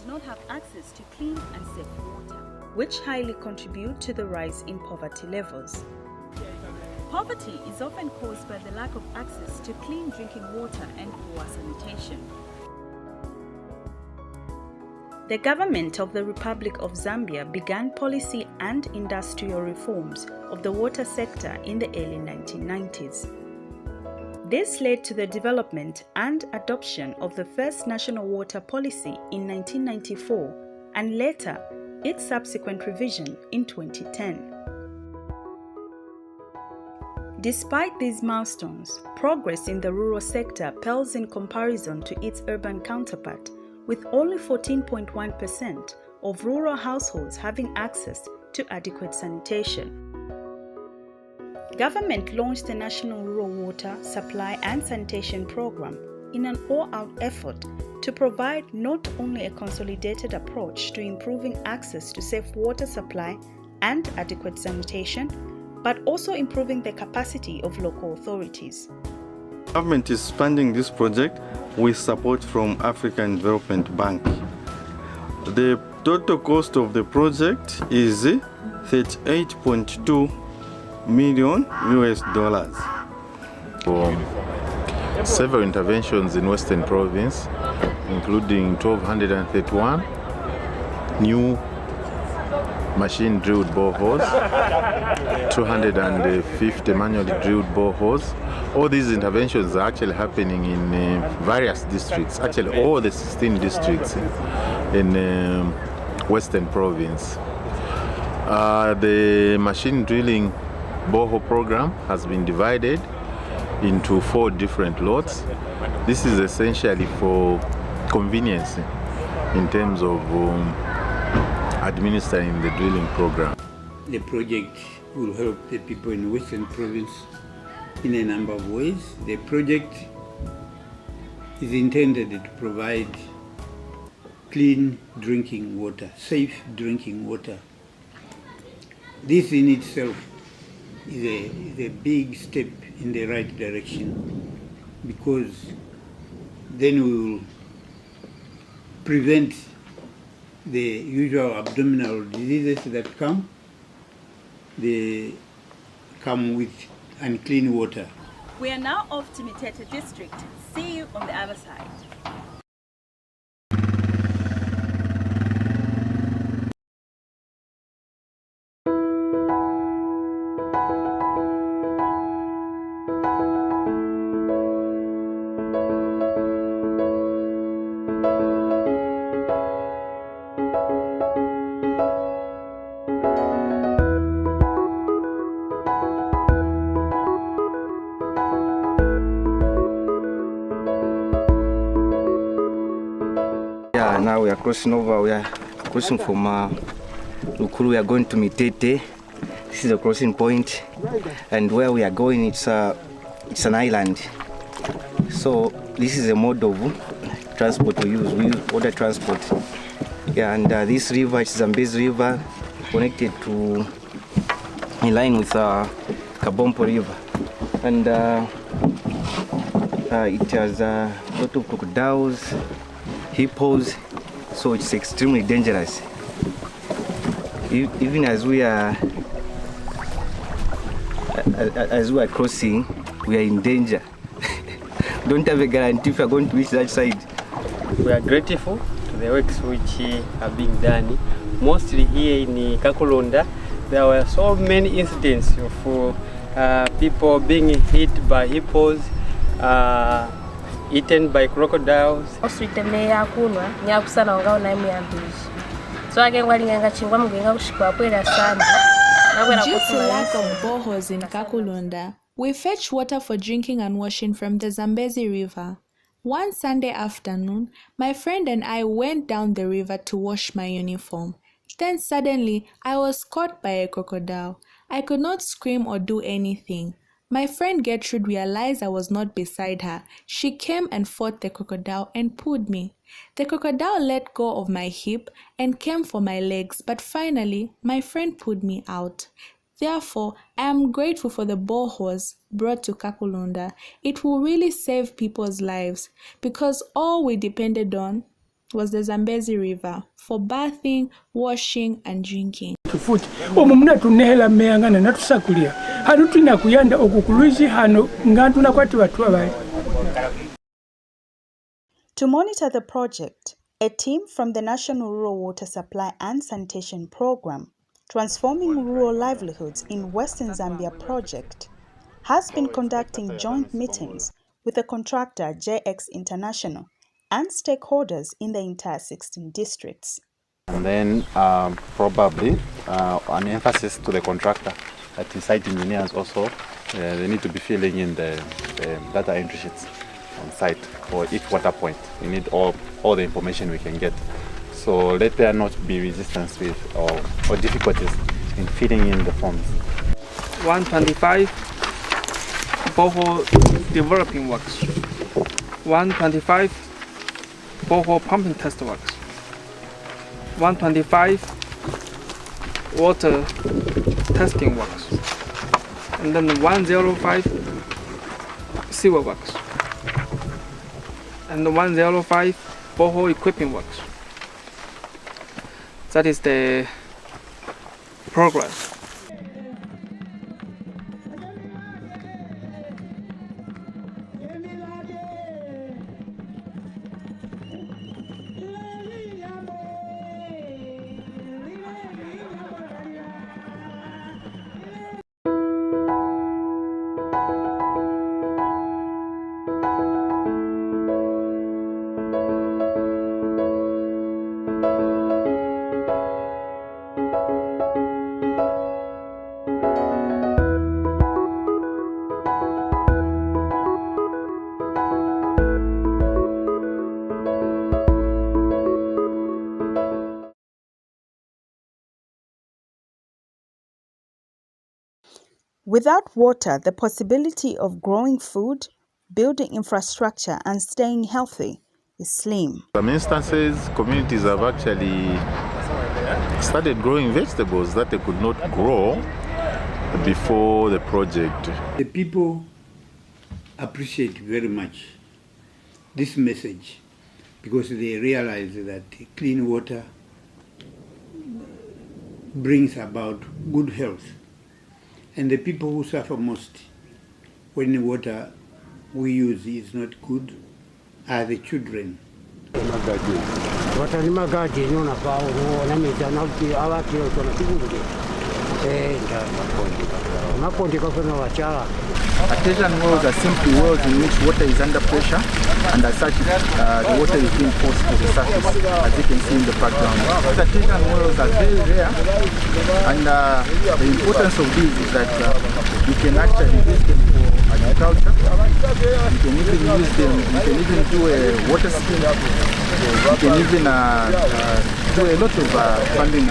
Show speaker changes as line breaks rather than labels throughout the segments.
not have access to clean and safe water, which highly contribute to the rise in poverty levels. Poverty is often caused by the lack of access to clean drinking water and poor sanitation. The government of the Republic of Zambia began policy and industrial reforms of the water sector in the early 1990s. This led to the development and adoption of the first national water policy in 1994 and later its subsequent revision in 2010. Despite these milestones, progress in the rural sector pales in comparison to its urban counterpart, with only 14.1% of rural households having access to adequate sanitation. Government launched the National Rural Water Supply and Sanitation Program in an all-out effort to provide not only a consolidated approach to improving access to safe water supply and adequate sanitation, but also improving the capacity of local authorities.
Government is funding this project with support from African Development Bank. The total cost of the project is $38.2 million.
For several interventions in Western Province, including 1,231 new machine drilled boreholes, 250 manually drilled boreholes. All these interventions are actually happening in various districts, actually all the 16 districts in Western Province. The machine drilling borehole program has been divided into 4 different lots. This is essentially for convenience in terms of administering the drilling program.
The project will help the people in Western Province in a number of ways. The project is intended to provide clean drinking water, safe drinking water. This in itself is a big step in the right direction, because then we will prevent the usual abdominal diseases that come. They come with unclean water.
We are now off to Mitete district. See you on the other side.
Yeah, now we are crossing over. We are crossing from Lukuru. We are going to Mitete. This is the crossing point, and where we are going, it's an island. So this is a mode of transport we use. We use water transport. Yeah, and this river, it's Zambezi River, connected to in line with Kabompo River, and it has a lot of crocodiles, hippos, so it's extremely dangerous. Even as we are crossing, we are in danger. Don't have a guarantee if we are going to reach that side.
We are grateful to the works which are being done. Mostly here in Kakulonda, there were so many incidents of people being hit by hippos, eaten by crocodiles.
Due to lack of boreholes in Kakulonda, we fetch water for drinking and washing from the Zambezi River. One Sunday afternoon, my friend and I went down the river to wash my uniform. Then suddenly, I was caught by a crocodile. I could not scream or do anything. My friend Gertrude realized I was not beside her. She came and fought the crocodile and pulled me. The crocodile let go of my hip and came for my legs, but finally, my friend pulled me out. Therefore, I am grateful for the boreholes brought to Kakulonda. It will really save people's lives, because all we depended on was the Zambezi River for bathing, washing, and drinking.
To monitor the project, a team from the National Rural Water Supply and Sanitation Program, Transforming Rural Livelihoods in Western Zambia project, has been conducting joint meetings with the contractor JX International and stakeholders in the entire 16 districts.
And then probably an emphasis to the contractor that the site engineers also, they need to be filling in the data entry sheets on site for each water point. We need all the information we can get. So let there not be resistance with or difficulties in filling in the forms.
125 borehole developing works, 125 borehole pumping test works, 125 water testing works, and then 105 sewer works, and 105 borehole equipping works. That is the progress.
Without water, the possibility of growing food, building infrastructure, and staying healthy is slim.
In some instances, communities have actually started growing vegetables that they could not grow before the project.
The people appreciate very much this message because they realize that clean water brings about good health. And the people who suffer most when the water we use is not good are the children.
Artesian wells are simply wells in which water is under pressure, and as such the water is being forced to the surface, as you can see in the background. These artesian wells are very rare, and the importance of these is that you can actually use them for agriculture. You can even use them, you can even do a water scheme, you can even do a lot of funding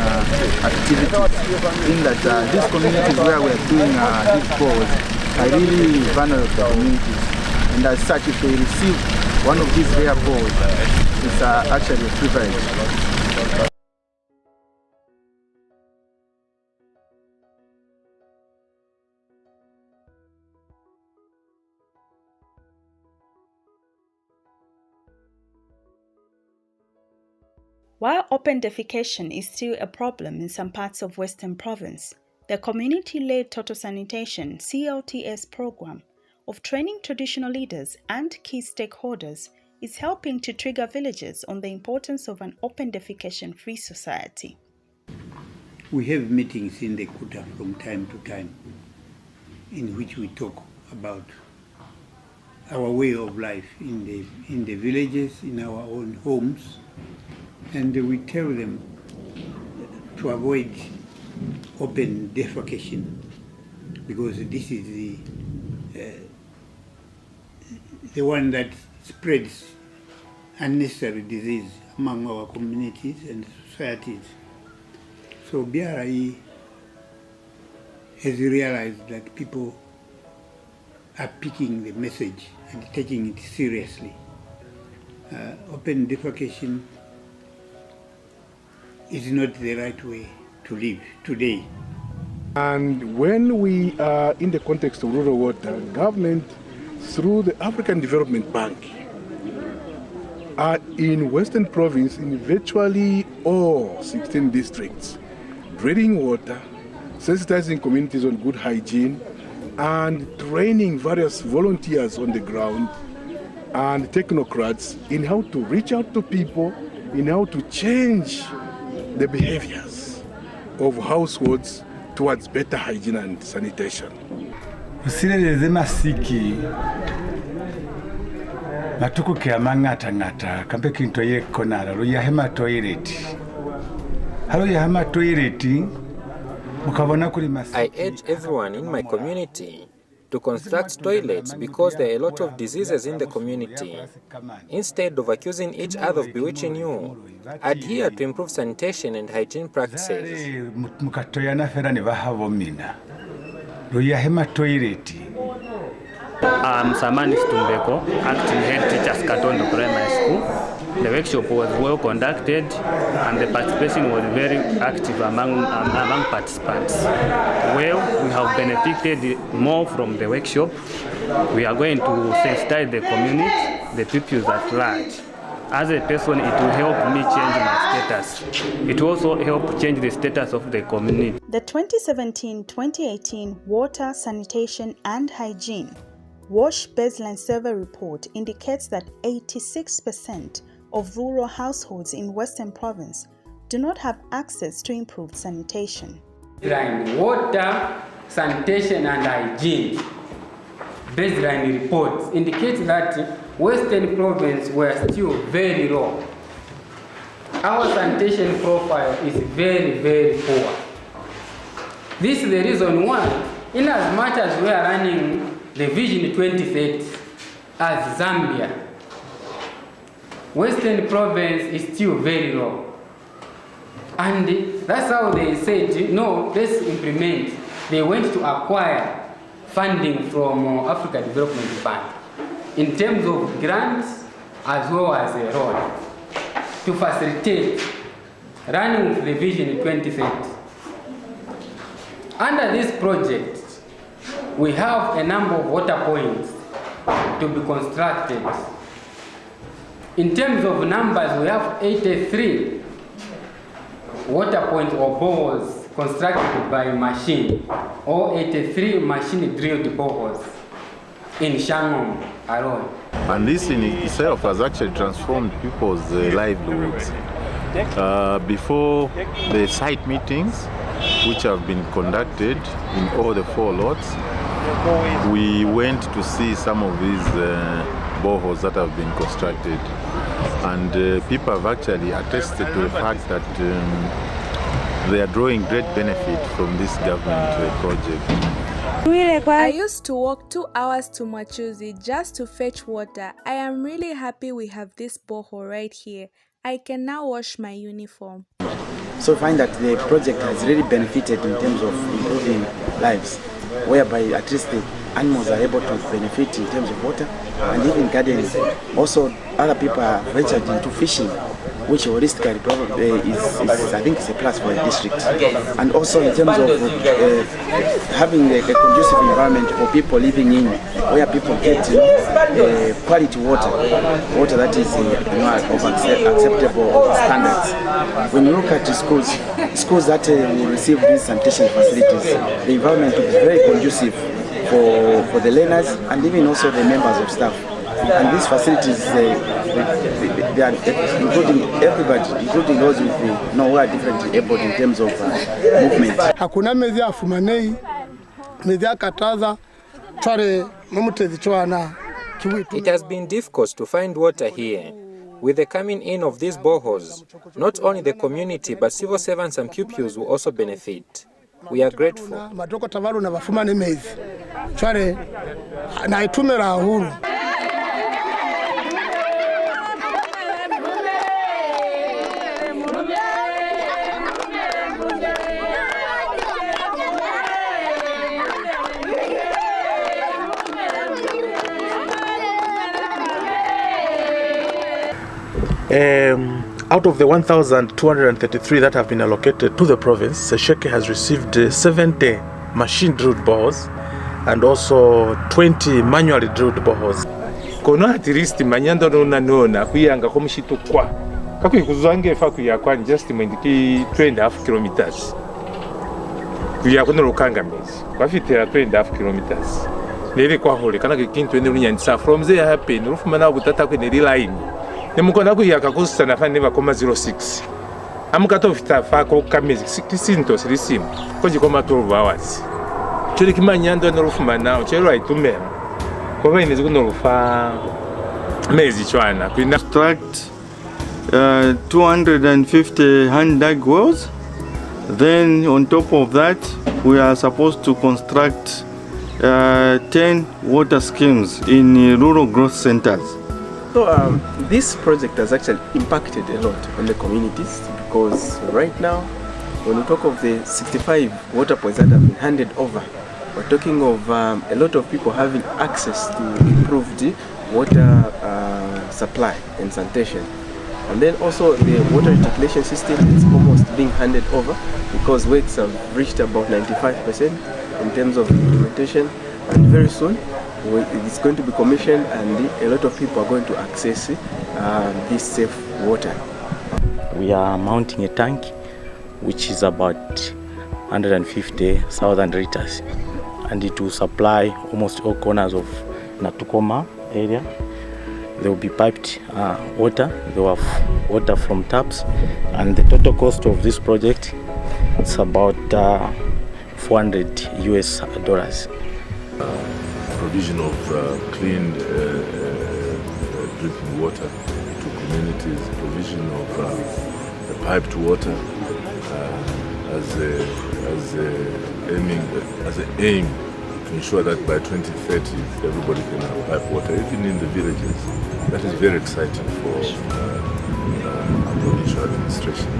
activities, in that these communities where we are doing these calls are really vulnerable communities, and as such if they receive one of these rare balls, it's actually a privilege.
While open defecation is still a problem in some parts of Western Province, the Community-Led Total Sanitation (CLTS) program of training traditional leaders and key stakeholders is helping to trigger villages on the importance of an open defecation-free society.
We have meetings in the Kuta from time to time in which we talk about our way of life in the villages, in our own homes, and we tell them to avoid open defecation because this is the one that spreads unnecessary disease among our communities and societies. So BRI has realized that people are picking the message and taking it seriously. Open defecation is not the right way to live today.
And when we are in the context of rural water, government through the African Development Bank are in Western Province in virtually all 16 districts. Drinking water, sensitizing communities on good hygiene, and training various volunteers on the ground and technocrats in how to reach out to people, in how to change the behaviors of households towards better hygiene and sanitation.
Usireleze masiki matuku ke amangata ngata kampe kinto ye konara lo ya hema toilet halo ya hema toilet mukabona kuri masiki.
I urge everyone in my community to construct toilets because there are a lot of diseases in the community. Instead of accusing each other of bewitching you, adhere to improve sanitation and hygiene practices.
Mukatoyana fera ne bahabomina lo ya hema toilet.
I'm Samani Stumbeko, acting head teacher at Katondo Primary School. The workshop was well conducted and the participation was very active among participants. Well, we have benefited more from the workshop. We are going to sensitize the community, the pupils at large. As a person, it will help me change my status. It will also help change the status of the community.
The 2017-2018 Water, Sanitation and Hygiene WASH Baseline Survey report indicates that 86% of rural households in Western Province do not have access to improved sanitation.
Water, sanitation and hygiene baseline reports indicates that Western Province were still very low. Our sanitation profile is very, very poor. This is the reason why, in as much as we are running the Vision 2030 as Zambia, Western Province is still very low. And that's how they said, no, let's implement. They went to acquire funding from Africa Development Bank in terms of grants as well as a loan to facilitate running with the Vision 2030. Under this project, we have a number of water points to be constructed. In terms of numbers, we have 83 water points or boreholes constructed by machine, or 83 machine-drilled boreholes in Shangong alone.
And this in itself has actually transformed people's livelihoods. Before the site meetings, which have been conducted in all the 4 lots, we went to see some of these boreholes that have been constructed. And people have actually attested to the fact that they are drawing great benefit from this government project.
I used to walk 2 hours to Machuzi just to fetch water. I am really happy we have this borehole right here. I can now wash my uniform.
So we find that the project has really benefited in terms of improving lives, whereby at least the animals are able to benefit in terms of water, and even gardens. Also, other people are ventured into fishing, which holistically probably is I think is a plus for the district. And also in terms of having a conducive environment for people living in, where people get quality water that is of acceptable standards. When you look at the schools that will receive these sanitation facilities, the environment is very conducive for the learners and even also the members of staff. And these facilities, they are including everybody, including those with who are differently able in terms of movement.
Hakuna mezi afumanei, mezi akataza, tware mumutezi chwana.
It has been difficult to find water here. With the coming in of these boreholes, not only the community but civil servants and pupils will also benefit. We are grateful.
Matoko tavalu na bafuma ne mezi. Tware na itumera huru.
Out of the 1,233 that have been allocated to the province, SICHINGA has received 70 machine-drilled boreholes and also 20 manually drilled boreholes.
kono at least manyando nona kuyanga ko mshito kwa kako ikuzange fa kuyakwa just mwindiki 2.5 kilometers kuyakona lokanga mezi kwafitira 2.5 kilometers nere kwa hole kana kintu ene unyandisa from there happen rufumana butata kwe neri line nemukona kuyaka kusana fa neva 06 amukato vita fa ko kamezi kisinto sirisimu ko jikoma 12 hours chiri kimanyando norufumana chero aitumera kwa inezi kunorufa mezi chwana
construct 250 hand dug wells. Then on top of that we are supposed to construct 10 water schemes in rural growth centers.
So this project has actually impacted a lot on the communities, because right now when we talk of the 65 water points that have been handed over, we're talking of a lot of people having access to improved water supply and sanitation. And then also the water recirculation system is almost being handed over, because works have reached about 95% in terms of implementation, and very soon it's going to be commissioned and a lot of people are going to access this safe water.
We are mounting a tank which is about 150,000 liters, and it will supply almost all corners of Natukoma area. There will be piped water, they will have water from taps, and the total cost of this project is about $400 US.
Provision of clean drinking water to communities, provision of piped water as an aim to ensure that by 2030 everybody can have piped water, even in the villages. That is very exciting for our provincial administration.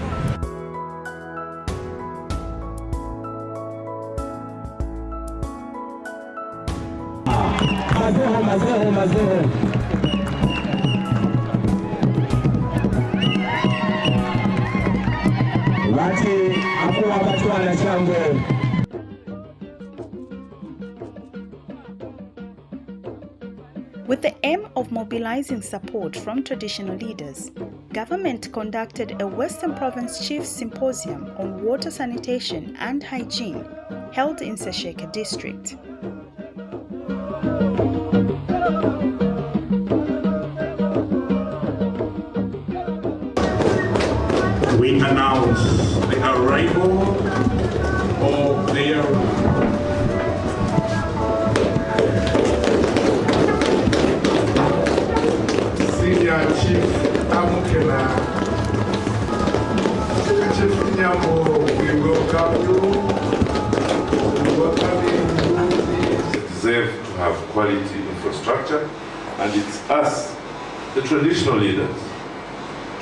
With the aim of mobilizing support from traditional leaders, government conducted a Western Province Chiefs Symposium on water sanitation and hygiene held in SICHINGA district.
We announce the arrival of their Senior Chief Amukela. Chief Nyambo, we welcome you. We welcome you.
They deserve to have quality infrastructure, and it's us, the traditional leaders,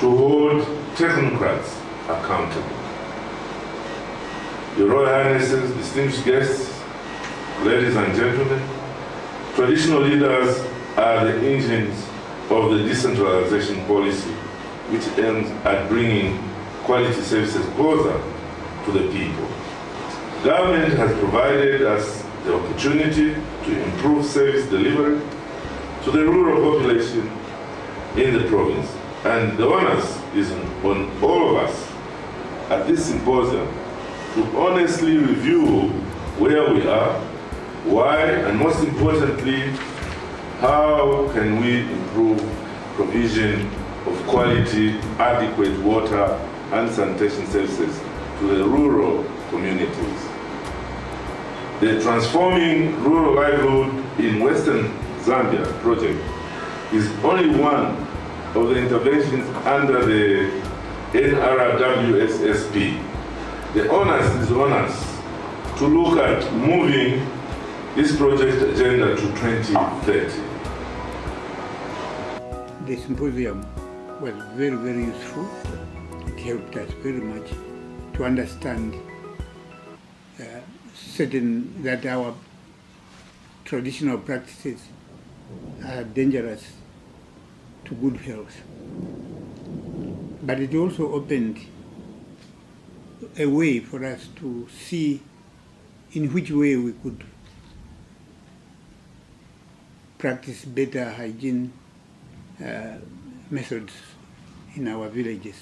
to hold technocrats accountable. Your Royal Highnesses, distinguished guests, ladies and gentlemen, traditional leaders are the engines of the decentralization policy, which aims at bringing quality services closer to the people. Government has provided us the opportunity to improve service delivery to the rural population in the province. And the onus is on all of us at this symposium to honestly review where we are, why, and most importantly, how can we improve provision of quality, adequate water and sanitation services to the rural communities. The Transforming Rural Livelihood in Western Zambia project is only one of the interventions under the NRWSSP. The onus is on us to look at moving this project agenda to 2030.
The symposium was very, very useful. It helped us very much to understand that our traditional practices are dangerous to good health. But it also opened a way for us to see in which way we could practice better hygiene methods in our villages.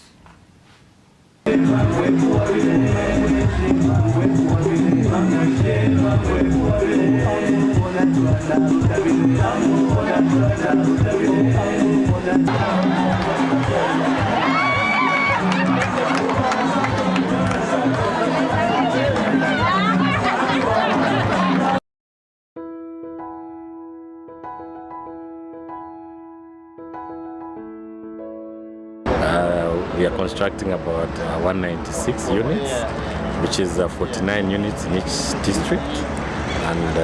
We are constructing about 196 units, which is 49 units in each district, and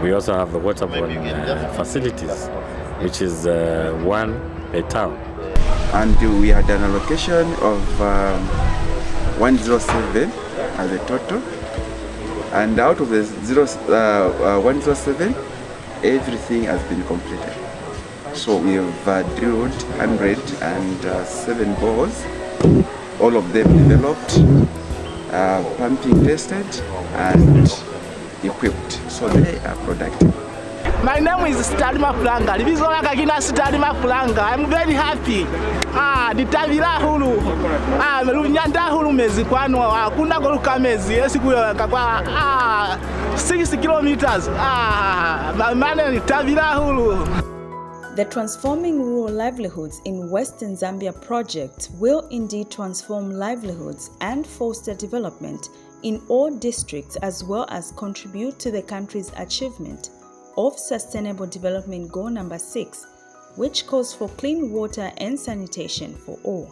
we also have the waterborne facilities, which is one per town.
And we had an allocation of 107 as a total, and out of the 107, everything has been completed. So we have drilled 107 bores, all of them developed, pumping tested and equipped, so they are productive.
My name is Stalima Planga. I'm very happy. Nitavira hulu. Merunyanda hulu mezi kwanu. Kuna goluka mezi. Esiku kakwa 6 kilometers. Mane nitavira hulu.
The Transforming Rural Livelihoods in Western Zambia project will indeed transform livelihoods and foster development in all districts, as well as contribute to the country's achievement of Sustainable Development Goal number 6, which calls for clean water and sanitation for all.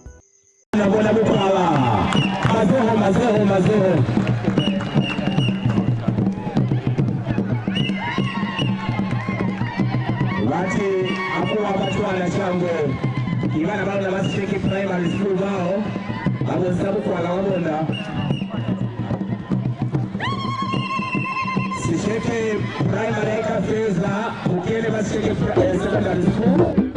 Sisheke primary ka feza ukele basisheke secondary school.